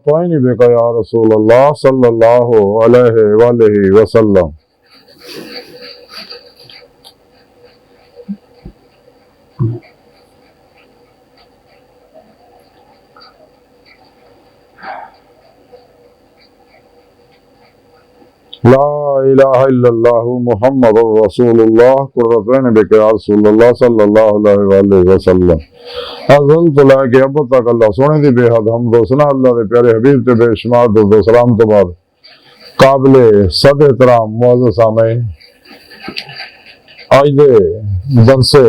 कोई नहीं बेका या रसूल अल्लाह सल्लल्लाहु अलैहि वसल्लम। ला इलाहा इल्लल्लाह मुहम्मदुर रसूलुल्लाह कुर्रतैन बिका या रसूलुल्लाह सल्लल्लाहु अलैहि वसल्लम। अज़ल तो लाके अब तक अल्लाह सोने दी बेहद हमद व सना अल्लाह दे प्यारे हबीब ते बेशुमार दुरूद व सलाम तो बाद काबिले सद एहतराम मुअज़्ज़ज़ सामईन, आज दे दरसे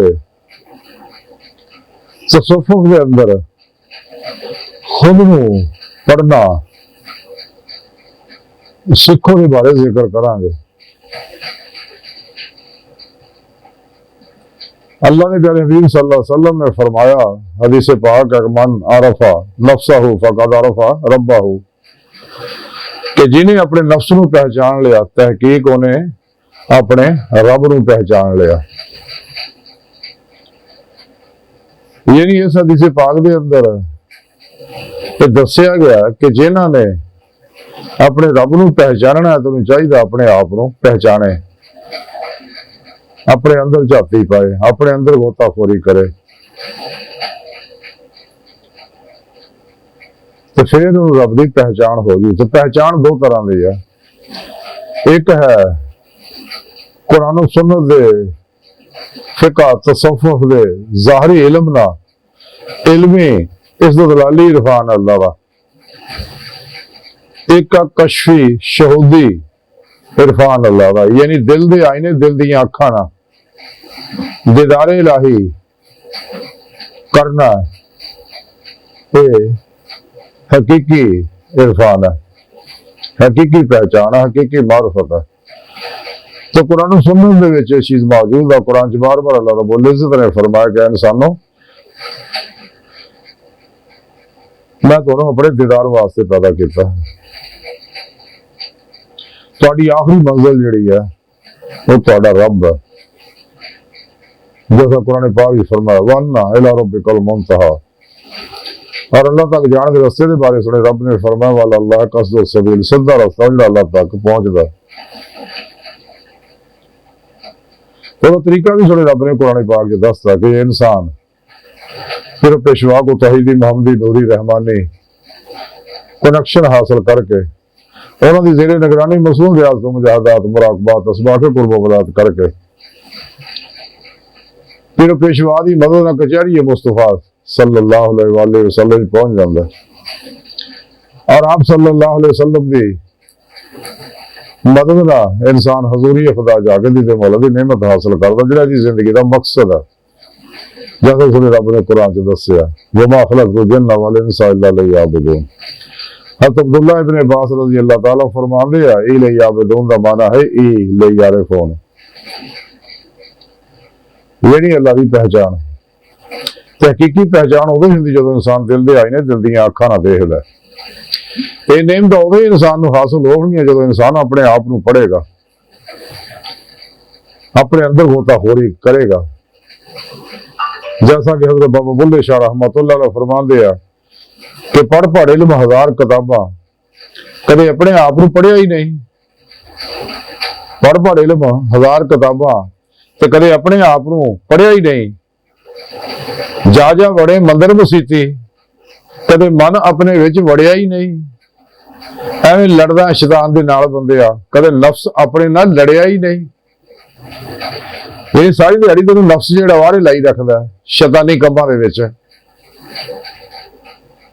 तसव्वुफ दे अंदर खुद नूं पढ़ना सिखों के बारे जिक्र करांगे। अल्लाह ने प्यारे हबीब सल्लल्लाहु अलैहि वसल्लम ने फरमाया हदीस पाक मन आरफा नफ्सहु फक़द आरफा रब्बहु, कि जिन्हें अपने नफ्स नूं पहचान लिया तहकीक उन्हें अपने रब नूं पहचान लिया। यानी इस हदीस पाक के अंदर दसिया गया कि जिन्हां ने अपने रब नूं पहचानना है तो चाहिए अपने आप नूं पहचाने, अपने अंदर झाती पाए, अपने अंदर गोताखोरी करे, तो फिर रब की पहचान होगी। तो पहचान दो तरह की है, एक है कुरान सुन्नत दे फिका तसव्वुफ दे ज़ाहरी इल्म ना इल्मी इस दलाली इरफान अल्लाह दा, एक का कशफी शहूदी इरफान अल्लाह दा, यानी दिल दे आईने दिल दी अखा ना दीदारे इलाही करना ये हकीकी इरफान है, हकीकी पहचान है, हकीकी मारुफत है। तो कुरान सुन्नत दे विच चीज मौजूद है। कुरान च बार बार अल्लाह रब्बुल इज्जत ने फरमाया कि इंसानों मैं तुहानू अपने दीदार वास्ते पैदा किया, तुहाडी आखिरी मंजिल जिहड़ी है वो तुहाडा रब है। जैसा कुरान पाक में फरमाया वन्ना इला रब्बिकल मुंतहा, और अल्लाह तक जाने के रास्ते के बारे सुने रब ने फरमाया वाला अल्लाह कसदो सबील, सीधा रास्ता अल्लाह तक पहुंचदा। तो तरीका भी सुने रब ने कुरान पाक च दसदा कि इंसान फिर पेशवा को तहीदी मोहम्मदी नूरी रहमानी कनेक्शन हासिल करके उन्होंने जेरे निगरानी मसरूम रियाज मुजाहदात मुराकबात असबाक कुर्बत करके फिर पेशवा की मदद न कचहरी मुस्तफा सल्लल्लाहु अलैहि वसल्लम पहुंच जाता है, और आप सल्लल्लाहु अलैहि वसल्लम की मदद ना इंसान हजूरी खुदा जाके दी मौला की नेमत हासिल करता, जिहड़ा जी जिंदगी का मकसद है। जैसे सुने रब ने कुरान च दसिया वमा खलक़तुल जिन्ना वल इंसा इल्ला लियअबुदून। हज़रत अब्दुल्लाह इब्न अब्बास रज़ी अल्लाह ताला फरमाते हैं ई लियअबुदून दा माना है ई लियअरिफून, यानी अल्लाह की पहचान। तहकीकी पहचान उदों हुंदी जदों इंसान दिल दे आईने दिल दीआं अखां नाल देखदा। ये नेमत उदों ही इंसान नूं हासिल होणगीआं जदों इंसान अपने आप नूं पढ़ेगा, अपने अंदर गोताखोरी करेगा। जैसा कि हज़रत बाबा बुल्ले शाह रहमतुल्लाह अलैह फरमाते हैं कि पढ़ इल्म हजार किताबां, कदे अपने आप को पढ़िया ही नहीं। पढ़ इल्म हजार किताबां ते कदे अपने आप को पढ़िया ही नहीं। जा वड़े मंदिर मसीती, कदे मन अपने विच वड़िया ही नहीं। एवें लड़दा शैतान दे नाल बंदिया, कदे नफ्स अपने नाल लड़िया ही नहीं। ये सारी दिहाड़ी तेन नफ्स जिहड़ा वारे लाई रखदा शैतानी कम्मां दे विच,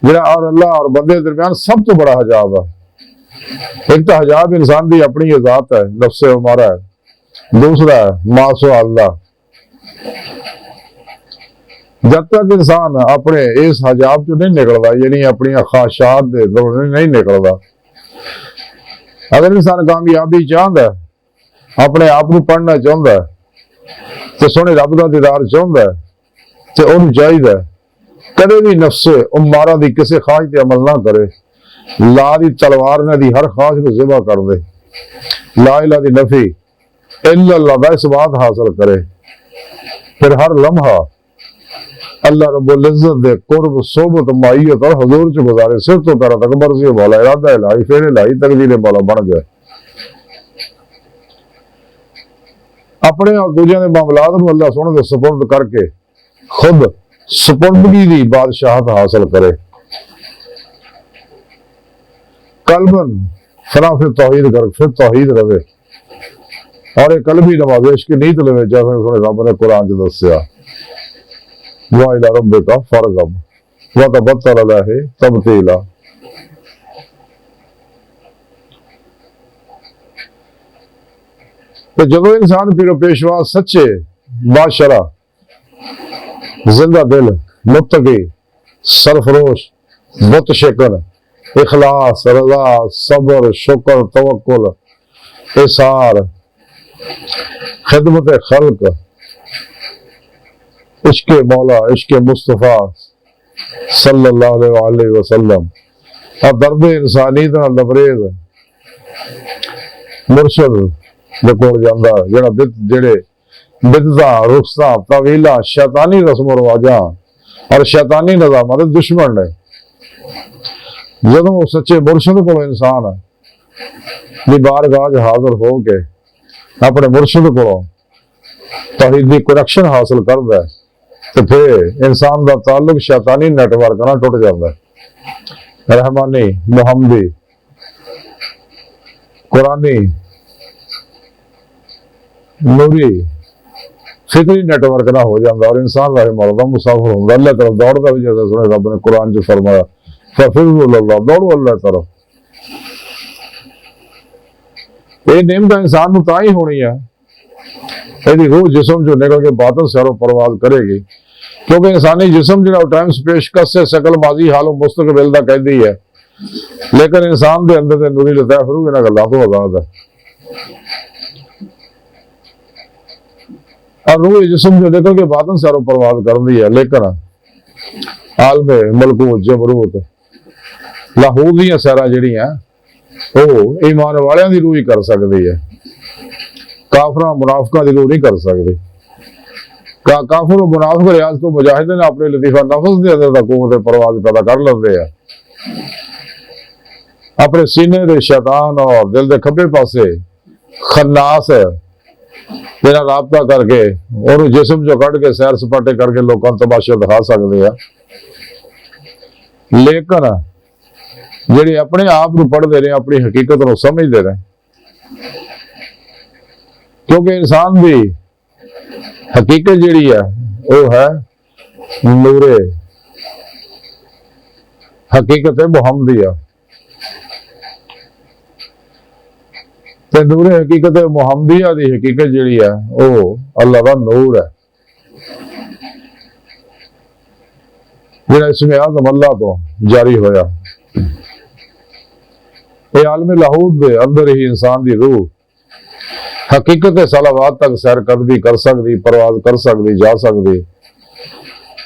जिहड़ा और अल्लाह और बंदे के दरमियान सब तो बड़ा हजाब है। एक तो हजाब इंसान की अपनी ज़ात है, नफ्स उमारा है, दूसरा है मासो अल्लाह। जब तक इंसान अपने इस हजाब चो नहीं निकलता, यानी अपनी ख्वाहिशात नहीं निकलता, अगर इंसान कामयाबी चाहता है, अपने आप को पढ़ना चाहता है, तो सोने रब का दीदार चाहता है, तो उन्हें चाहिए कदे भी नफ्स उमारा की किसी ख्वाहिश पर अमल ना करे। ला दी तलवार ने दी हर ख्वाहिश को ज़िबा कर दे, ला इला दी नफी इल्लल्लाह दा इस बात हासिल करे। फिर हर लम्हा अल्लाह रब्बुल इज्जत दे कुर्ब सोबत माइयत और हुजूर च गुजारे सिर तो पैर तक मर्जी मौला इरादा इलाही फेर इलाही तकदीर मौला बन जाए। अपने और दूजियां दे मामलात नूं अल्लाह सोहणे दे सुपुर्द करके खुद सुपुर्दगी दी बादशाहत हासिल करे। कल्बन फना फिर तौहीद कर फिर तौहीद रवे और एक कल्बी नवाजिश की नीत लवे जैसे सोहणे रब ने कुरान च दस्सिया वा इला रब्बिका फरगब व तबत्तल अलैहि तबतीला। तो जदों इंसान पीरो पेशवा सच्चे बाशरा जिंदा दिल मुत्तकी सरफरोश बुत शिकन इखलास रजा सब्र शुक्र तवक्कुल इसार खिदमत खल्क इश्क मौला इश्क मुस्तफ़ा सल्लल्लाहु अलैहि वसल्लम और दर्द इंसानी दा लबरेज मुर्शद दे कोल जांदा जेड़ा जेड़े बिदता रुखसा तवीला शैतानी रस्म रवाजा और शैतानी निजामां दे दुश्मन ने। जदों सच्चे मुर्शद को इंसान दी बारगाह हाजिर हो के अपने मुर्शद को तौहीद दी कनेक्शन हासिल करदा है तो फिर इंसान का ताल्लुक शैतानी नेटवर्क ना टुट जाता है। रहमानी मुहम्मदी कुरानी नूरी फिक्री नेटवर्क ना हो जाता और इंसान रहे मौला मुसाफिर होता अल्लाह तरफ दौड़ता भी जैसे सुने रब ने कुरान च फरमाया फफिरुल्लाह दौड़ो अल्लाह तरफ। ये नेमत इंसान को तां ही होनी है यदि रूह जिसम जो निकल के बातन सैरो परवाज करेगी क्योंकि इंसानी जिसम जो टाइम पेशकश से शकल माजी हालो मुस्तकबिल दा कहती है लेकिन इंसान के अंदर नूरी लतैफ रूह इन्हां गल्लां तो आजाद है। और रूह जिसम जो निकल के बातन सैरो परवाज करती है लेकिन आलमे मलकूत जबरूत लाहौर दी सैरा जिहड़ियां वो ईमान वालियां दी रूह ही कर सकती है काफरा मुनाफिका दी रूह नहीं कर सकती। काफिर और मुनाफिक रियाज तो मुजाहिद ने अपने लतीफा नफ्स के अंदर कुव्वत परवाज पैदा कर लेंदे हैं अपने सीने दे शैतान और दिल के खब्बे पासे खन्नास तेरा राबता करके और जिसम जो कट के सैर सपाटे करके लोगों को तमाशे दिखा सकते हैं लेकिन जेडे अपने आप को पढ़ते रहे अपनी हकीकत को समझते रहे क्योंकि इंसान की हकीकत जिहड़ी है वो है नूरे हकीकत है मुहम्मदिया ते नूरे हकीकत मुहम्मदिया की हकीकत जिहड़ी है वो अल्लाह का नूर है जिहड़ा इसमें आज़म अल्लाह तो जारी होया। ये आलम लाहूद दे अंदर ही इंसान की रूह हकीकत सलावात तक सैर कदमी कर सकती परवाज कर सकती जा सकती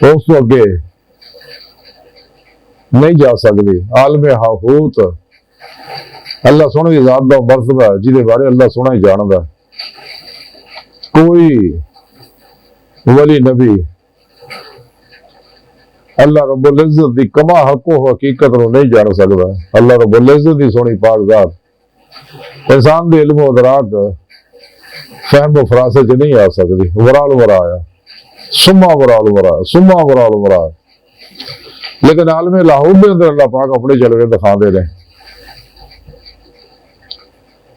उस तो अगे नहीं जा सकती। आलम हाहूत अल्लाह सोहने की जात का मर्तबा है जिहदे बारे अल्लाह सोहना ही जानदा कोई वली नबी अल्लाह रब्बुल इज्जत दी कमा हको हकीकत को नहीं जान सकता। अल्लाह रब्बुल इज्जत दी सोहनी पाक जात इंसान दे इल्म अदराक फहम फरासत च नहीं आ सकती। वराल वरा आया सुम्मा वराल वरा सुम्मा वराल वरा लेकिन आलम लाहौर के अंदर अल्लाह पाक अपने जलवे दिखाते रहे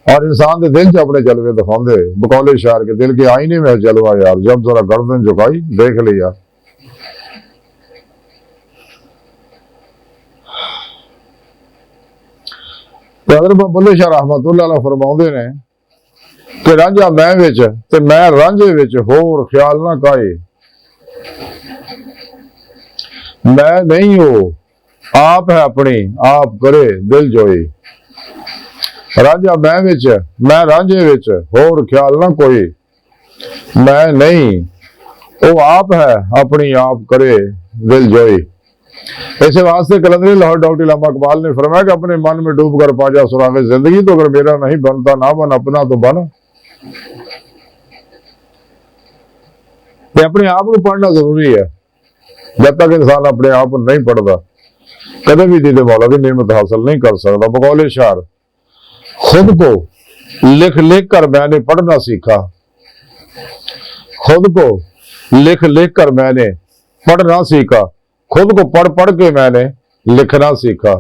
और इंसान के दिल च अपने जलवे दिखाते बकौले शायर के दिल के आईने में जलवा यार जब जरा गर्दन झुकाई देख लिया। बुल्ले शाह रहमतुल्लाह अलैह फरमाउंदे ने कि रांझा मैं विच ते मैं रांझे विच होर ख्याल ना काए मैं नहीं हो आप है अपनी आप करे दिल जोई। रांझा मैं विच मैं रांझे विच होर ख्याल ना कोई मैं नहीं वो आप है अपनी आप करे दिल जोई। ऐसे वास्ते कलंदरी लाहौर डॉक्टर इलामा इकबाल ने फरमाया कि अपने मन में डूब कर पा जा सुरागे जिंदगी तो अगर मेरा नहीं बनता ना बन अपना तो बन। अपने आप को पढ़ना जरूरी है जब तक इंसान अपने आप को नहीं पढ़ता कदम भी दीदे मौला की नेमत हासिल नहीं कर सकता। बकौल शार, खुद को लिख लिख कर मैंने पढ़ना सीखा, खुद को लिख लिख कर मैंने पढ़ना सीखा, खुद को पढ़ पढ़ के मैंने लिखना सीखा।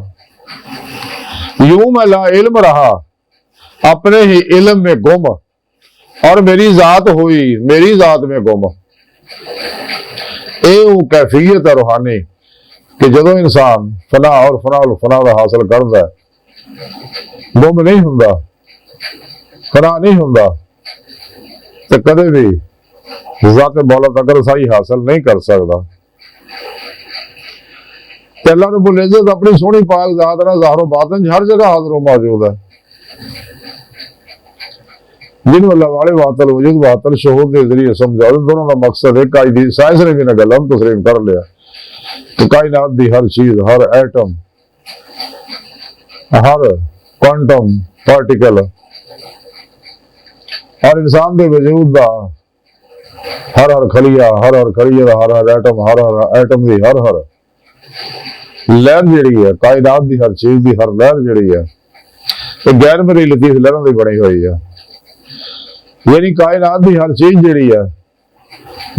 यूं मैं ला इल्म रहा अपने ही इल्म में गुम, और मेरी जात हुई मेरी जात में गुम। ਇਹ ਉਹ कैफियत है रूहानी कि जो इंसान फना और फना हासिल करता है गुम नहीं होंदा, फना नहीं होंदा, तो कदे भी ज़ात मौला तक रसाई हासिल नहीं कर सकता। अल्लाह रब्बुल इज़्ज़त अपनी सोहनी पाक ज़ात नाल ज़ाहिर बातिन हर जगह हाज़िर मौजूद है। जिन अल्लाह वाले वातल वजूद वातल शहूद के जरिए समझा, दोनों का मकसद है। कायदी साइंस ने भी ना गल हम तस्लीम कर लिया कि कायनात की हर चीज, हर एटम, हर क्वांटम पार्टिकल और इंसान के वजूद का हर खलिया, हर खलिए का हर एटम, हर एटम की हर लहर जी है, कायनात की हर चीज की हर लहर जी है, तो गैर मरी लतीफ लहरों की बनी हुई है। यानी कायनात की हर चीज जी है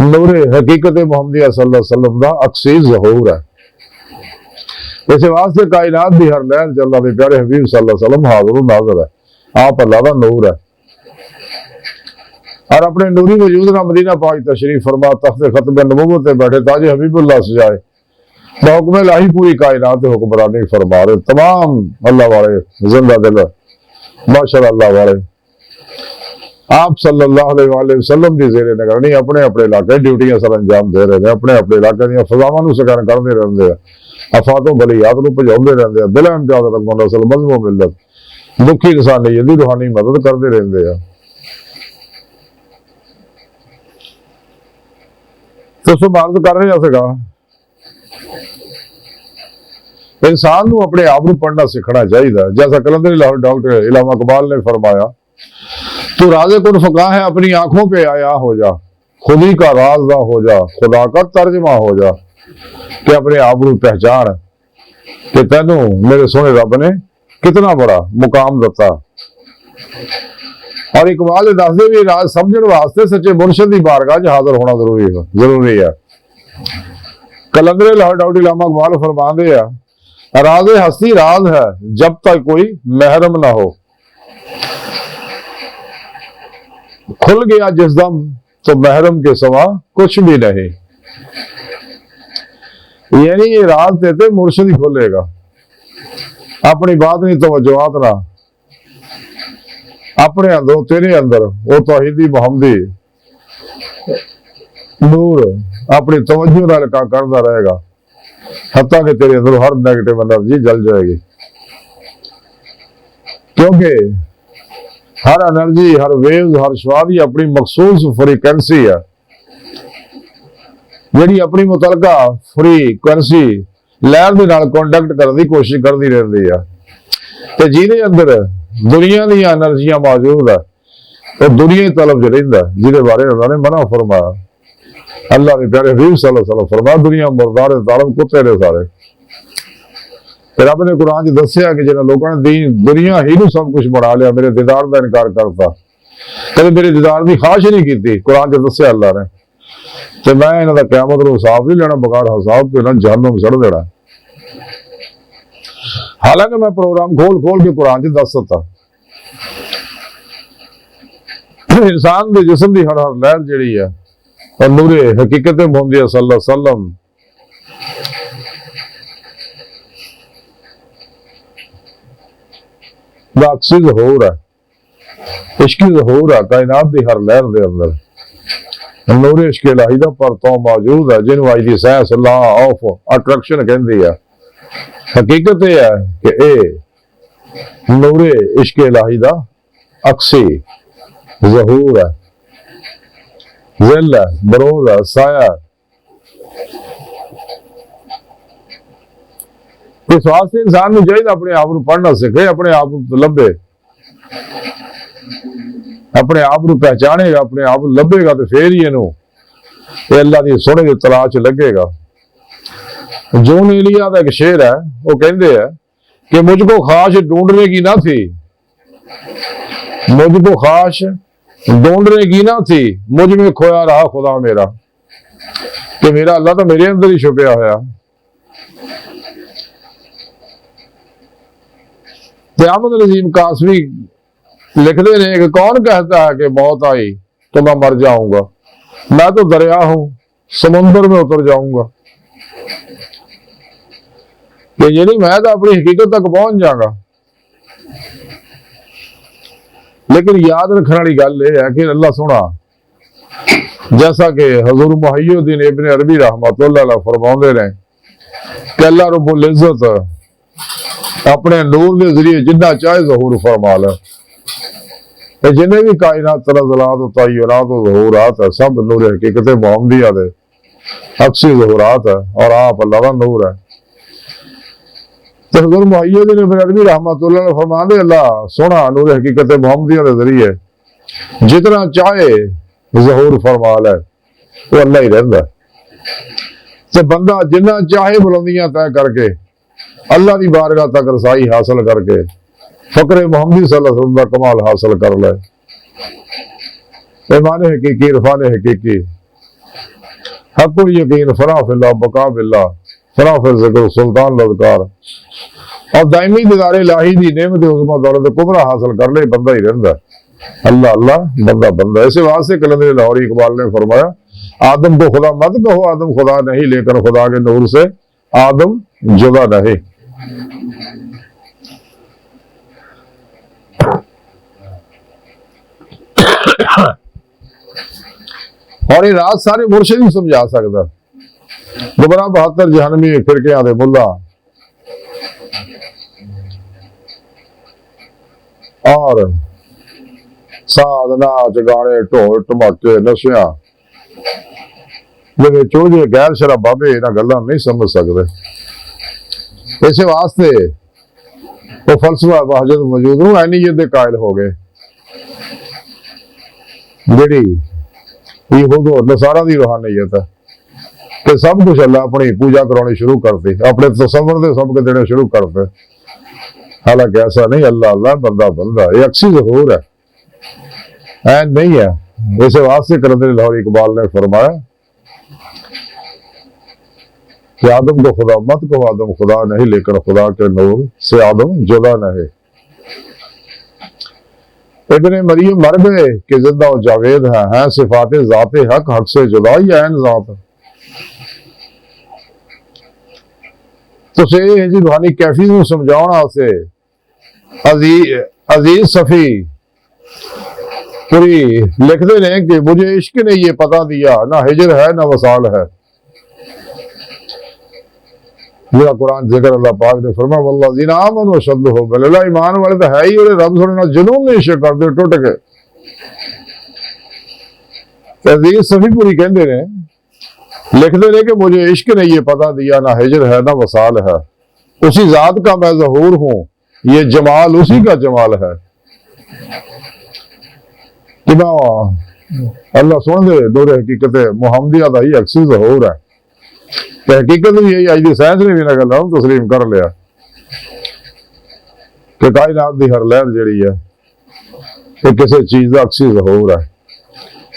नूरे हकीकत मुहम्मदिया सल्लल्लाहु अलैहि वसल्लम का अक्सी ज़हूर है। इस वास्ते कायनात की हर लहर अल्लाह के प्यारे हबीब सल्लल्लाहु अलैहि वसल्लम हाज़िर नाज़िर है। आप अल्लाह का नूर है और अपने नूरी वजूद ना मदीना पाक तशरीफ फरमा तख्त खत्म नबूवत बैठे ताजे हबीबुल्लाह सजाए हुक्म इलाही पूरी कायनात हुक्मरानी फरमा रहे तमाम अल्लाह वाले जिंदा दिल माशाअल्लाह अल्लाह वाले आप सल्लल्लाहु अलैहि वसल्लम की ज़ेरे निगरानी अपने अपने इलाके ड्यूटियां सर अंजाम दे रहे हैं, अपने अपने इलाके दी फजावां सकैन करते रहते हैं, अफातो बलियात को भजाते रहते हैं, बिला इम्तियाज रकम नस्ल मजहब मिलत दुखी इंसानियत की रूहानी मदद करते रहते हैं। तो सुभारत कर रहा सीगा इंसान को अपने आप को पढ़ना सीखना चाहिए। जैसा कलंदरी लाहौर डॉक्टर इलामा इकबाल ने फरमाया, तू राज़े कुन फका है अपनी आंखों पे आया हो जा, खुदी का राज़दा हो जा, खुदा का तर्जमा हो जा, कि अपने आप को पहचान कि तेनू मेरे सोने रब ने कितना बड़ा मुकाम दिता। और इकबाल दसदे भी राज समझने वास्ते सच्चे मुर्शद की बारगाह च हाजिर होना जरूरी है। कलंदरे लाहौर डॉक्टर इलामा इकबाल फरमाते हैं, राज़े हस्ती राज है जब तक कोई महरम ना हो, खुल गया जिस दम तो महरम के सवा कुछ भी नहीं। यानी ये राज देते मुर्शिद ही खोलेगा, अपनी बात नहीं तवज्जोआत ना अपने अंदर तेरे अंदर वो तौहीदी मुहम्मदी नूर अपनी तवज्जो नाल का करता रहेगा, हत्ता कि तेरे अंदर हर नेगेटिव एनर्जी जल जाएगी। क्योंकि हर एनर्जी, हर वेव्स, हर स्वाद ही अपनी मखसूस फ्रीक्वेंसी है, जी अपनी मुतलका फ्रीक्वेंसी लहर के नाल कॉन्टैक्ट करने की कोशिश करती रहती है। तो जिहदे अंदर दुनिया दी एनर्जियां मौजूद है वो दुनिया तलब च रहिंदा, जिहदे बारे उन्होंने मना फरमाया। अल्लाह के प्यारे हबीब सल्लल्लाहु अलैहि वसल्लम फरमाया, दुनिया मुर्दार तालब कुत्ते ने सारे। रब ने कुरान च दसिया कि जिन्होंने लोगों ने दुनिया ही नूं सब कुछ बना लिया, मेरे दीदार का इनकार करता, कभी मेरे दीदार की ख्वाहिश नहीं की। कुरान च दसिया अल्लाह ने, तो मैं इन्हों का क़यामत नूं हिसाब नहीं लेना, बगैर हिसाब तो इन्होंने जहन्नम सड़ देना। हालांकि मैं प्रोग्राम खोल खोल के कुरान च दस दिता, इंसान के जिस्म की हर लहर जी है और नूरे हकीकत मुहम्मदिया सल्लल्लाहु अलैहि वसल्लम अक्सी ज़हूर है, इश्की ज़हूर है। कायनात की हर लहर के अंदर नूरे इश्क इलाही दा परतों मौजूद है, जिन्होंने अज दी साइंस लॉ ऑफ अट्रैक्शन कहती है। हकीकत यह है कि यह नूरे इश्क इलाही दा अक्सी ज़हूर है, ज़िल है, बरोज है, साया है। इस वास्ते इंसान को चाहिए अपने आप को पढ़ना सीखे, अपने आप को लभे, अपने आप को पहचानेगा, अपने आप को लभेगा तो फिर ही इनू अल्लाह की सोने की तलाश लगेगा। जून एलिया का एक शेर है, वो कहते हैं कि मुझको खास ढूंढने की ना थी, मुझको खास ढूंढने की ना थी, मुझ में खोया रहा खुदा मेरा। कि मेरा अल्लाह तो मेरे अंदर ही छुपया होया। अहमद नजीम कासवी लिखते हैं कि कौन कहता है कि मौत आई तो मैं मर जाऊंगा, मैं तो दरिया हूं, समुंदर में उतर जाऊंगा। कि ये नहीं, मैं तो अपनी हकीकत तक पहुंच जाऊंगा। लेकिन याद रखने वाली गल यह है कि अल्लाह सोना, जैसा कि हजूर मुहय्यिद्दीन इब्न अरबी रहमतुल्लाह अलैह फरमाते रहे कि अल्लाह रब्बुल इज्जत अपने नूर के जरिए जिन्ना चाहे ज़हूर फरमा ले। जिन्हें भी कायनात तनज़्ज़ुलात तय्युरात ज़हूरात है, सब नूर हकीकत मुहम्मदिया दे अक्सी ज़हूरात है, और आप अल्लाह का नूर है। तो हजूर मुहय्यिद्दीन इब्न अरबी रहमतुल्लाह अलैह फरमाते अल्लाह सोना नूर हकीकत मुहम्मदिया के जरिए जितना चाहे ज़हूर फरमा ले, वो अल्लाह ही रहता है। तो बंदा जिन्ना चाहे बुलंदियां तय करके अल्लाह की बारगाह तक रसाई हासिल करके फकरे मोहम्मदी सल्लल्लाहु अलैहि वसल्लम का कमाल हासिल कर ले। ईमान हकीकी, इरफान हकीकी, हक़ुल यकीन, फना फिल्लाह, बका बिल्लाह, फना फिल ज़िक्र, सुल्तान लज़कार, और दायमी दीदार इलाही दी नेमत उज़्मा दौलत कुबरा हासिल कर ले, बंदा ही रहता है। अल्लाह अल्लाह, बंदा बंदा। ऐसे वास्ते कलंदर लाहौरी इकबाल ने फरमाया, आदम को खुदा मत कहो, आदम खुदा नहीं, लेकिन खुदा के नूर से आदम जुदा नहीं। और ये रात सारे मुर्शिद ही समझा सकता। दोबारा 72 जहनमी फिरकियां दे मुल्ला और साध नाच गाने ढोल धमाके नशियां चोजे गैर शरा बाबे इन्हां गल्लां नहीं समझ सकते। इस वास्ते वो फलसफा वहदत वजूद नूं ऐनीयत दे कायल हो गए, जिहड़ी यहूद और नसारा दी रूहानियत है कि सब कुछ अल्लाह अपनी पूजा करानी शुरू करती, अपने तसव्वुर दे सबके देने शुरू करते। हालांकि ऐसा नहीं, अल्लाह अल्लाह, बंदा बंदा, ये अक्सी ज़हूर है, ऐन नहीं है। इस वास्ते कलंदर लाहौरी इकबाल ने फरमाया कि आदम को खुदा मत कहो, आदम खुदा नहीं, लेकिन खुदा के नूर से आदम जुदा नहीं। इब्ने मरियम मर गए कि जिंदा और जावेद है सिफाते ज़ाते हक, हक से जुदा ही ऐन ज़ात। तो से जी रूहानी कैफी को समझाने से अजीज सफी पूरी लिखते ने कि मुझे इश्क ने ये पता दिया, ना हिजर है ना वसाल है। मेरा कुरान जिक्र अल्लाह पाक ने फरमाया वल्लज़ीना आमनू अशद्दु हुब्बन लिल्लाह, ईमान वाले तो है ही, और रब सुनना जुनून नहीं इश्क करते टुट के। अजीज सफी पूरी कहते ने, लिखते ने कि मुझे इश्क ने ये पता दिया, ना हिजर है ना वसाल है, उसी जात का मैं ज़हूर हूं, ये जमाल उसी का जमाल है। कि अल्लाह सुन दे नूर हकीकत मुहम्मदिया दा ही अक्सी ज़हूर है। तो हकीकत भी यही, अज की साइंस ने भी इन्हां गल्लां नूं तस्लीम कर लिया कि कायनात की हर लहर जिहड़ी है ये किसी चीज का अक्सी ज़हूर है।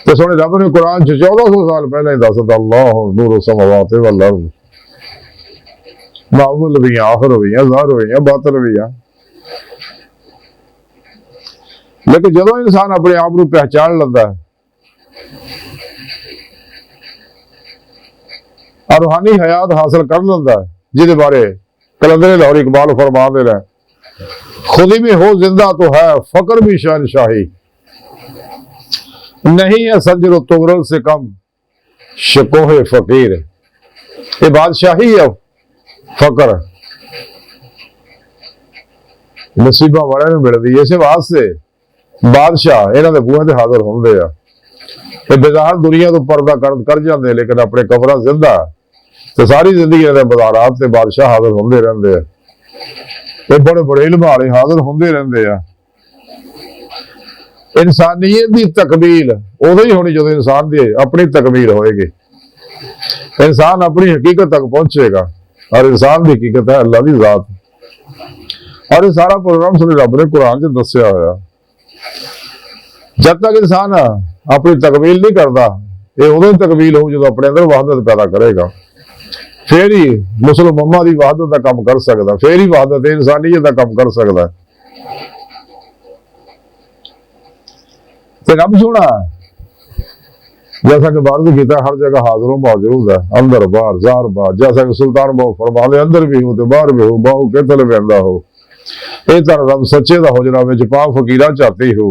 तो सोने रब ने कुरान 1400 साल पहले ही दस दिता, अल्लाह नूर समावात वल अर्ज़, अव्वल भी आखिर भी ज़ाहिर भी बातिन भी। लेकिन जो इंसान अपने आप को पहचान लेता है और रूहानी हयात हासिल कर लेता है, जिसके बारे कलंदर लाहौरी इकबाल फरमा दे रहे, खुदी में हो जिंदा तो है फकर भी शहनशाही, नहीं है सजर तुगरल से कम शकोहे फकीर। ये बादशाही है फकर नसीबा वाले ने मिलती। इस वास्ते बादशाह इन्हों के बूहे से हाजिर होंगे आ, बेजार दुनिया तो पर्दा कर जाते, लेकिन अपने कबरा जिंदा तो सारी जिंदगी बाजारात से बादशाह हाजिर होंगे रहते हैं। ये बड़े बड़े इल्म वाले हाजिर होंगे रहते हैं। इंसानियत की तकमील उदो ही होनी जो इंसान की अपनी तकमील होएगी, इंसान अपनी हकीकत तक पहुंचेगा। और इंसान की हकीकत है अल्लाह की जात। और ये सारा प्रोग्राम सारे रब ने कुरान च दस्या होया। जब तक इंसान अपनी तकमील नहीं करता, ये उदों तकमील हो जो अपने अंदर वहदत पैदा करेगा, फिर ही मुसलमाना की वहदत का काम कर सकता, फिर ही वहदत इंसानियत का काम कर सकता है। तो रब सोना जैसा कि बारद किया हर जगह हाजिर मौजूद है, अंदर बाहर जार बार, जैसा कि सुल्तान बहु फरमाते अंदर भी हो तो बाहर भी हो, बहु के तल बहता हो। ये तरह रब सच्चे का होजना में पा फकीरा चाहती हो।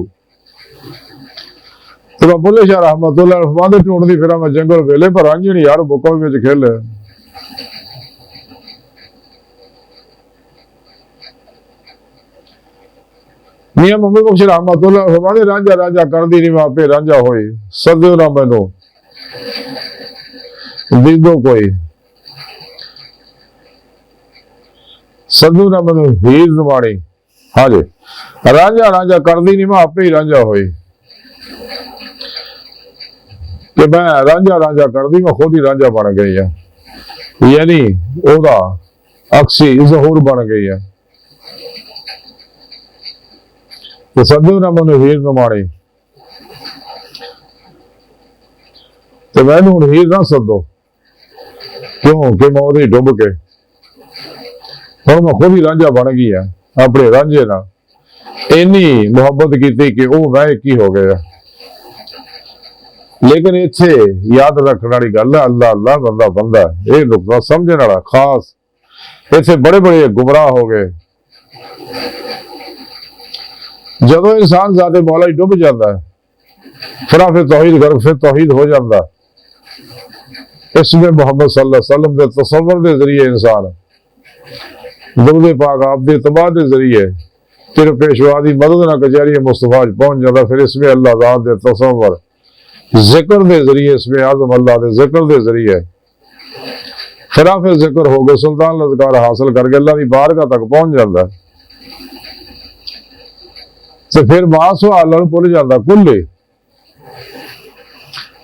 तो मैं बुल्ले शाह रहमतुल्लाह फरमाते ढूंढती फिर मैं जंगल वेले पर रांझी नहीं यार बुकों में खेले। मियां मोहम्मद बख्श रहमतुल्लाह फरमाते रांझा रांझा कर दी नहीं मापे रांझा होए, सदो ना मैनू दीदो कोई, सदो ना मैनू हीर जमानी। हाँ जी, रांझा रांझा कर दी नहीं मैं आपे ही रांझा होए, कि मैं रांझा रांझा कर दी मैं खुद ही रांझा बन गई है, यानी ओदा अक्सी ज़हूर बन गई है। तो सदो ना मैनू हीर जमानी, तो मैनू हुण हीर ना सदो, क्यों कि मैं उहदे डुब के हुण मैं खुद ही रांझा बन गई है अपने रांझे ना। इन्नी मुहब्बत की कि वह मैं एक ही हो गया। लेकिन इत्थे याद रखने वाली गल है अल्लाह अल्लाह बंदा बंदा, ये नुकता समझने वाला खास। इत्थे बड़े बड़े गुमराह हो गए। जदों इंसान ज़ाते मौला ही डुब जाता है फिर तौहीद कर फिर तौहीद हो जाता। इसमें मोहम्मद सल्लल्लाहु अलैहि वसल्लम के तसव्वुर के जरिए इंसान दुरूद पाक आप दे तबाह के जरिए फिर पेशवा की मदद ना कचहरी मुस्तफा पहुंच जाता। फिर इसमें अल्लाह ज़ात के तसव्वुर जिक्र के जरिए, इसमें आजम अल्लाह के जिक्र के जरिए फिर जिक्र हो गए सुल्तान लज़कार हासिल करके अल्लाह की बारगाह तक पहुंच जाता है। तो फिर मासवाल भुल जाता कुल्ले,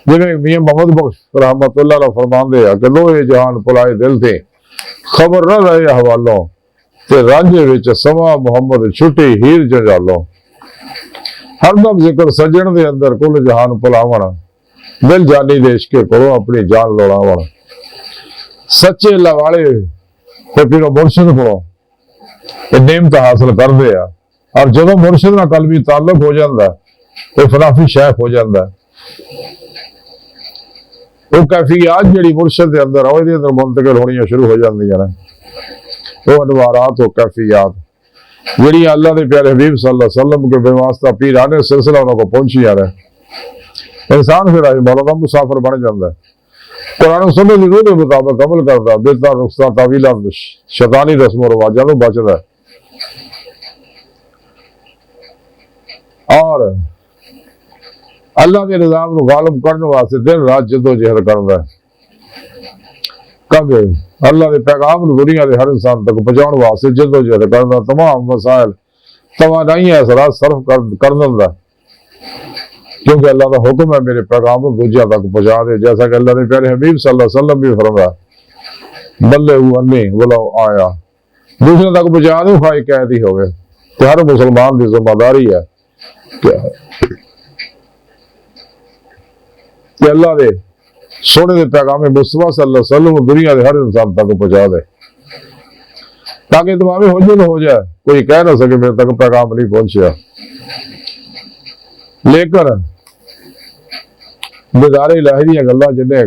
जिन्हें मियां मोहम्मद बख्श रहमतुल्लाह अलैह फरमाते हैं कि लोहे जहान पुलाए दिल थे खबर न रहे हवालों, ते रांझे विच सवा मुहम्मद छुट्टी हीर जंजालों। हरदम जिक्र सजन दे अंदर कुल जहान पुलावण, दिल जानी देश के करो अपनी जान लौड़ावण। सच्चे अल्लाह वाले ते फिर मुर्शिद को नेमत हासिल करते हैं। और जब मुर्शिद ना कल भी ताल्लुक हो जाता तो फराफी शैख हो जाता। वो कैफियत जी मुर्शिद के अंदर वो अंदर मुंतकिल होनी शुरू हो जाती ने, वो अनवारात हो कैफियत जी अल्लाह के प्यारे हबीब सल्लल्लाहु अलैहि वसल्लम के बेवास्ता पीराने सिलसिला उन्होंने पहुंची आ रहे। इंसान फिर आई मौला का मुसाफिर बन जाता है, कुरान सुन्नत की रूह के मुताबिक अमल करता, बेता रुखसा तावीला शैतानी रस्म रवाजा तो बचता है। और अल्लाह के निजाम को गालिब करने वास्ते दिन रात जदोजहद करता है। कब अल्लाह के पैगाम दुनिया के हर इंसान तक पहुंचाने वास्ते जदोजहद करता, तमाम वसाइल तवानाई असरात सर्फ कर दिंदा, क्योंकि अल्लाह का हुक्म है मेरे पैगाम को दूजिया तक पहुंचा दे। जैसा कि अल्लाह के प्यारे हबीब सल्लल्लाहु अलैहि वसल्लम भी फरमाया बल्ले अन्नी बोलो आया, दूसरे तक पहुंचा दो खाई कैदी हो गए। तो हर मुसलमान की जिम्मेदारी है कि अल्लाह के सोने के पैगाम मुस्तफा सल्लल्लाहु अलैहि वसल्लम दुनिया के हर इंसान तक पहुंचा दे, ताकि तमाम हुज्जत हो जाए, कोई कह ना सके मेरे तक पैगाम नहीं पहुंचा। लेकिन गुजारे इलाही दी गल्लां जिन्हें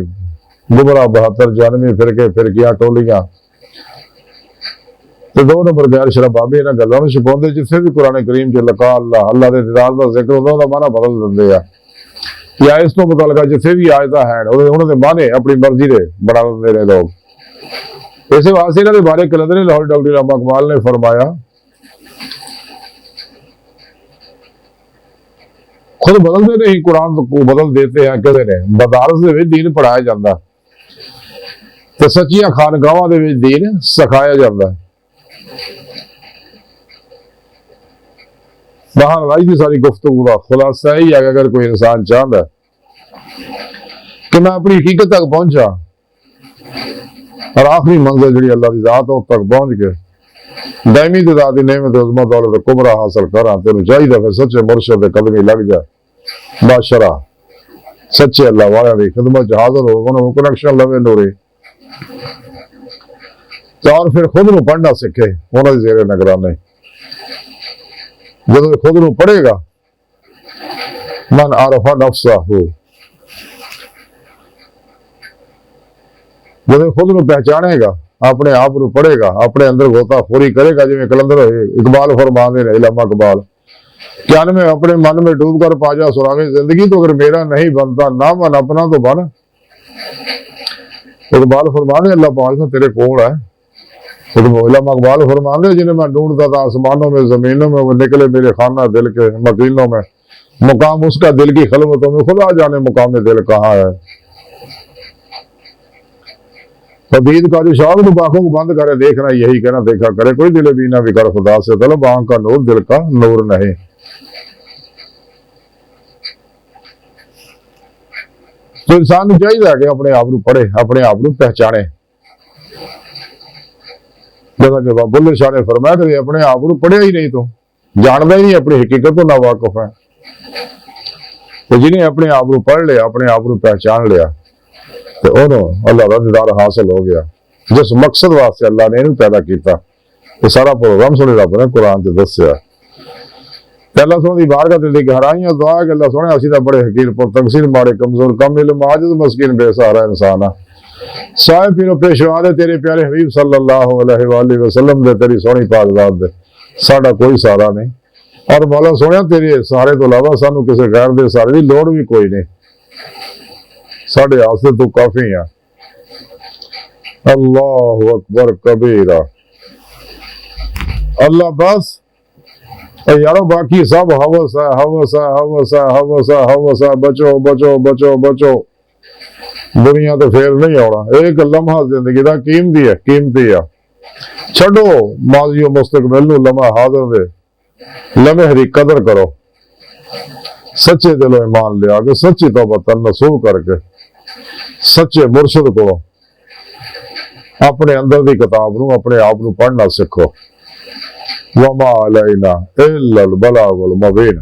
गुमराह 72 92 फिरकियां टोलियां तो 2 नंबर गैर शराबाबी इन्हां गल्लां नूं छुपाउंदे। जिथे भी कुरान करीम च लका अल्लाह अल्लाह के दीदार का जिक्र होंदा उहदा माना बदल दिंदे आ, या इस तो मुतलका जिथे भी आयता है उन्होंने माने अपनी मर्जी के बना दिंदे ने लोग। इस वास्ते इन्हां दे बारे कलंदर लाहौर डॉक्टर इलामा इकबाल ने फरमाया खुद बदलते नहीं कुरान को बदल देते हैं। कहते ने मदारस दे विच दीन पढ़ाया जाता तो सच्चियां खानगावां दे विच दीन सिखाया जाता। बहर आज की सारी गुफ्तगू का खुलासा यही है कि अगर कोई इंसान चाहता कि मैं अपनी हकीकत तक पहुंचा और आखिरी मंजिल जी अल्लाह की जात उस तक पहुंच के दायमी ज़ात दी नेमत उज़्मत दौलत कुबरा हासिल करा। तेन चाहिए फिर सच्चे मुर्शिद दे कदमी लग जाए बादशाह सच्चे अल्लाह वाले की खिदमत हाजिर हो उन्होंने कनेक्शन लवे नूरी और फिर खुद नूं पढ़ना सीखे उन्होंने जेरे निगरानी जो खुद नूं पढ़ेगा मन आरफा नफ्सा हो जो खुद नूं पहचानेगा अपने आप को पढ़ेगा अपने अंदर गोताखोरी करेगा जिवें कलंदर इकबाल फरमाते हैं इलामा इकबाल क्या में अपने मन में डूब कर पाजा सुरागे जिंदगी तो अगर मेरा नहीं बनता ना मन अपना तो बन इकबाल फरमाते अल्लाह पाक तेरे कोल है इलामा इकबाल फरमाते जिन्हें मैं ढूंढता था आसमानों में जमीनों में वो निकले मेरे खाना दिल के मकीनों में मुकाम उसका दिल की खलवतों में खुदा जाने मुकाम दिल कहाँ है। तदीद का जो शाह आंखों को बंद करे देखना यही कहना देखा करे कोई दिल भी ना बिकर खुदा से तलब आंख का नूर दिल का नूर नहीं। तो इंसान चाहिए कि अपने आप को पढ़े अपने आप को पहचाने जैसा कि बुल्ले शाह ने फरमाया कि अपने आप को पढ़िया ही नहीं तो जानता ही नहीं अपनी हकीकत तो ना वाकफ है। तो जिन्हें अपने आप को पढ़ लिया अपने आप को पहचान लिया तो अल्लाह का दीदार हासिल हो गया जिस मकसद वास्ते अल्लाह ने पैदा किया। तो सारा प्रोग्राम सुने रब ने कुरान से दसिया पहला सुन की बारगाह ते गहराइयां दुआ कि अल्लाह सोने असीं तां बड़े हकीर पुर तकसीर माड़े कमजोर कम इल्म आजिज़ मस्कीन बेसहारा इंसान आ साहिब पीरो पेशवा दे तेरे प्यारे हबीब सल्लल्लाहु अलैहि वसल्लम दे तेरी सोहनी पाक ज़ात दे साडा कोई सहारा नहीं और मौला सोने तेरे सहारे तो इलावा सानू किसी गैर दे सहारे की लोड़ भी कोई नहीं साढ़े आस्ते तो काफी है। अल्लाह अकबर कबीरा अल्लाह बस यारो बाकी सब हवस है हवस है हवस है हवस है हवस है बचो बचो बचो बचो दुनिया तो फिर नहीं आना एक लम्हा जिंदगी का कीमती है छो माजियो मुस्तकबिल लम्हा हाजिर दे लम्हे की कदर करो सच्चे दिलों ईमान लिया के सच्ची तौबा नसूह करके सच्चे मुर्शिद को अपने अंदर की किताब नूं अपने आप नूं पढ़ना सीखो। वमा अलैना इल्लल बलागुल मुबीन।